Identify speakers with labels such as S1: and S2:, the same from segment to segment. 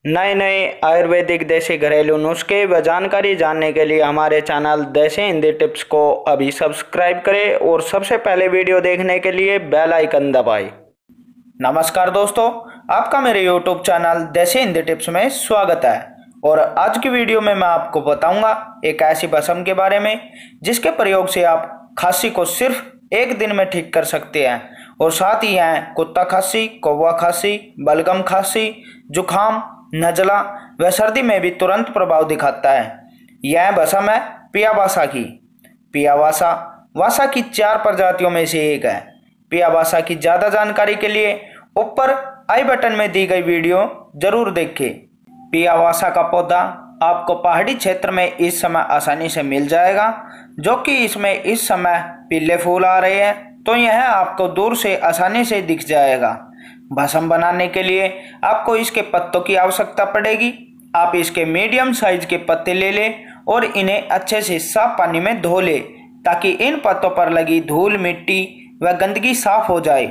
S1: नए नए आयुर्वेदिक देसी घरेलू नुस्खे व जानकारी जानने के लिए हमारे चैनल देसी हिंदी टिप्स को अभी सब्सक्राइब करें और सबसे पहले वीडियो देखने के लिए बेल आइकन दबाएं। नमस्कार दोस्तों, आपका मेरे यूट्यूब चैनल देसी हिंदी टिप्स में स्वागत है। और आज की वीडियो में मैं आपको बताऊंगा एक ऐसी भस्म के बारे में जिसके प्रयोग से आप खांसी को सिर्फ एक दिन में ठीक कर सकते हैं। और साथ ही हैं कुत्ता खांसी, कौवा खांसी, बलगम खांसी, जुखाम, नजला व सर्दी में भी तुरंत प्रभाव दिखाता है। यह भस्म है पियावासा की। पियावासा वासा की 4 प्रजातियों में से एक है। पियावासा की ज़्यादा जानकारी के लिए ऊपर आई बटन में दी गई वीडियो जरूर देखें। पियावासा का पौधा आपको पहाड़ी क्षेत्र में इस समय आसानी से मिल जाएगा, जो कि इसमें इस समय पीले फूल आ रहे हैं, तो यह आपको दूर से आसानी से दिख जाएगा। भस्म बनाने के लिए आपको इसके पत्तों की आवश्यकता पड़ेगी। आप इसके मीडियम साइज के पत्ते ले लें और इन्हें अच्छे से साफ पानी में धो लें ताकि इन पत्तों पर लगी धूल, मिट्टी व गंदगी साफ हो जाए।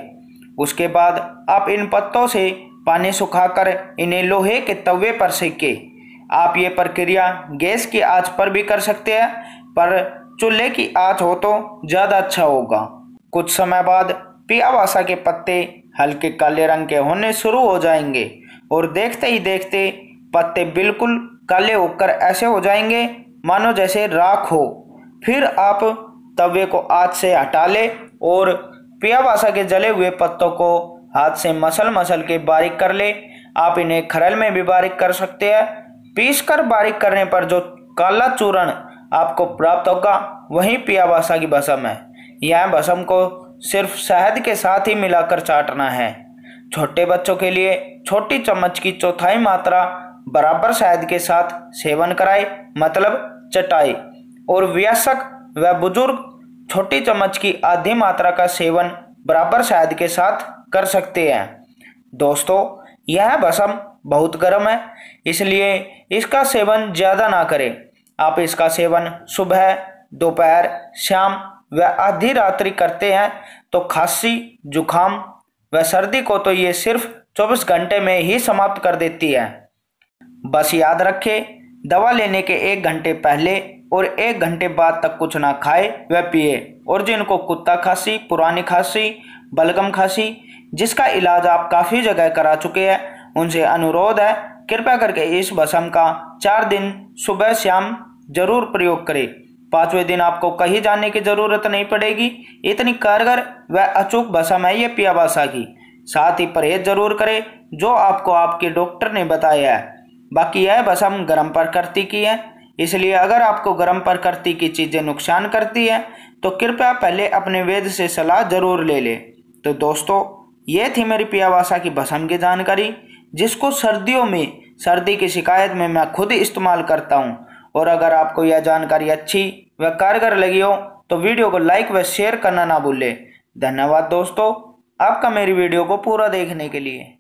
S1: उसके बाद आप इन पत्तों से पानी सुखाकर इन्हें लोहे के तवे पर सेकें। आप ये प्रक्रिया गैस की आंच पर भी कर सकते हैं, पर चूल्हे की आंच हो तो ज़्यादा अच्छा होगा। कुछ समय बाद पियावासा के पत्ते हल्के काले रंग के होने शुरू हो जाएंगे और देखते ही देखते पत्ते बिल्कुल काले होकर ऐसे हो जाएंगे मानो जैसे राख हो। फिर आप तवे को आंच से हटा लें और पियावासा के जले हुए पत्तों को हाथ से मसल के बारीक कर ले। आप इन्हें खरल में भी बारीक कर सकते हैं। पीस कर बारीक करने पर जो काला चूर्ण आपको प्राप्त होगा वही पियावासा की भस्म है। यह भस्म को सिर्फ शहद के साथ ही मिलाकर चाटना है। छोटे बच्चों के लिए छोटी चम्मच की चौथाई मात्रा बराबर शहद के साथ सेवन कराए, मतलब चटाई। और वयस्क व बुजुर्ग छोटी चम्मच की आधी मात्रा का सेवन बराबर शहद के साथ कर सकते हैं। दोस्तों, यह भस्म बहुत गर्म है, इसलिए इसका सेवन ज़्यादा ना करें। आप इसका सेवन सुबह, दोपहर, शाम व आधी रात्रि करते हैं तो खांसी, जुखाम व सर्दी को तो ये सिर्फ 24 घंटे में ही समाप्त कर देती है। बस याद रखें, दवा लेने के 1 घंटे पहले और 1 घंटे बाद तक कुछ ना खाए व पिए। और जिनको कुत्ता खांसी, पुरानी खांसी, बलगम खांसी जिसका इलाज आप काफ़ी जगह करा चुके हैं, उनसे अनुरोध है कृपया करके इस भस्म का 4 दिन सुबह शाम जरूर प्रयोग करें। 5वें दिन आपको कहीं जाने की जरूरत नहीं पड़ेगी। इतनी कारगर व अचूक भस्म है ये पियावासा की। साथ ही परहेज जरूर करें जो आपको आपके डॉक्टर ने बताया है। बाकी यह भस्म गर्म प्रकृति की है, इसलिए अगर आपको गर्म प्रकृति की चीज़ें नुकसान करती है तो कृपया पहले अपने वैद्य से सलाह जरूर ले लें। तो दोस्तों, ये थी मेरी पियावासा की भस्म की जानकारी, जिसको सर्दियों में सर्दी की शिकायत में मैं खुद इस्तेमाल करता हूँ। और अगर आपको यह जानकारी अच्छी व कारगर लगी हो तो वीडियो को लाइक व शेयर करना ना भूलें। धन्यवाद दोस्तों, आपका मेरी वीडियो को पूरा देखने के लिए।